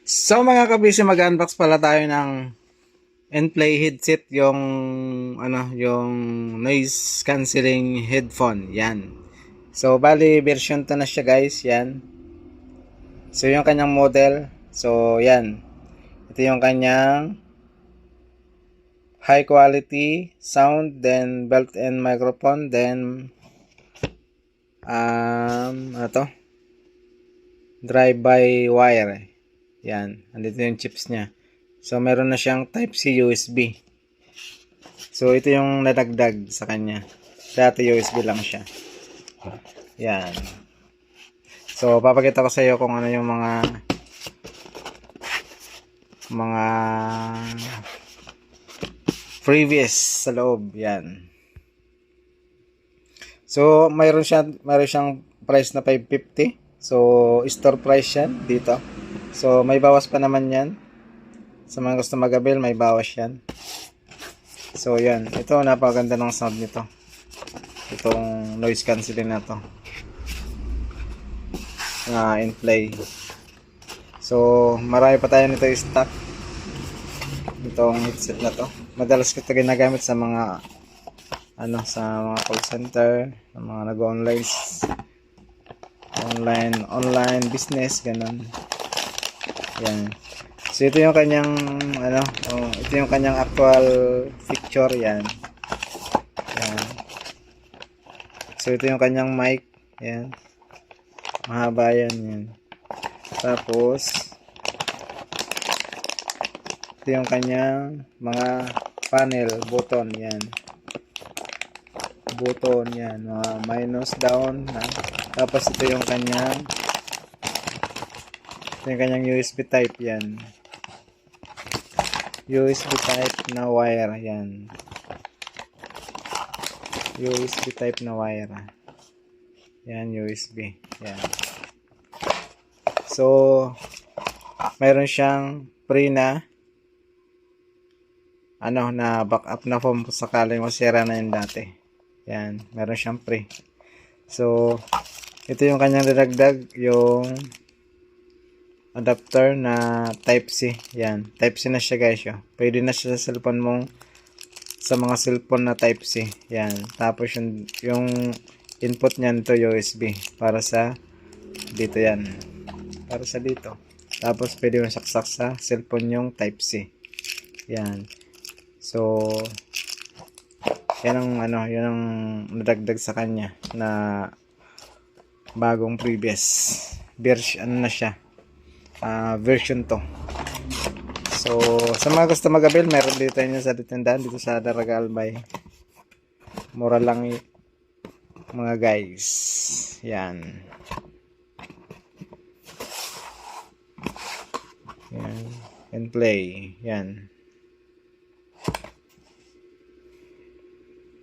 So mga kabisi, mag-unbox pala tayo ng Nplay headset, yung yung noise cancelling headphone. Yan. So bali version 2 na siya, guys. Yan. So yung kanyang model. So yan. Ito yung kanyang high quality sound, then built-in microphone, then ano to? Drive-by wire. Yan. Andito yung chips niya. So, meron na siyang Type-C USB. So, ito yung nadagdag sa kanya. Dati USB lang siya. Yan. So, papakita ko sa iyo kung ano yung mga previous sa loob. Yan. So, mayroon siyang price na 550. So, store price yan dito. So, may bawas pa naman yan. Sa mga gusto mag-avail, may bawas yan. So, yan. Ito, napakaganda ng sound nito. Itong noise cancelling na to. Nplay. So, marami pa tayo nito stock. Itong headset na to. Madalas ko ito ginagamit sa mga sa mga call center, sa mga online business, ganun. Yan. So ito yung kanyang ito yung kanyang actual picture, yan. Yan. So ito yung kanyang mic, yan. Mahaba yan. Tapos ito yung kanyang mga panel, button, yan. Button, yan, mga minus, down, tapos ito yung kanyang USB type, yan. USB type na wire, yan. USB type na wire. Yan, USB. Yan. So, mayroon siyang free na na backup na foam sakaling masira na yung dati. Yan, meron siyang free. So, ito yung kanyang dadagdag, yung adapter na Type-C. Yan. Type-C na siya, guys. Yo. Pwede na siya sa cellphone mong, sa mga cellphone na Type-C. Yan. Tapos yung input niyan to USB. Para sa dito yan. Para sa dito. Tapos pwede mo saksak sa cellphone yung Type-C. Yan. So, yan ang yan ang nadagdag sa kanya na bagong previous version na siya. Version 2. So, sa mga gusto mag-avail, meron dito tayo sa tindahan dito sa Daraga Albay. Mura lang mga guys. Yan. Yan. And play. Yan.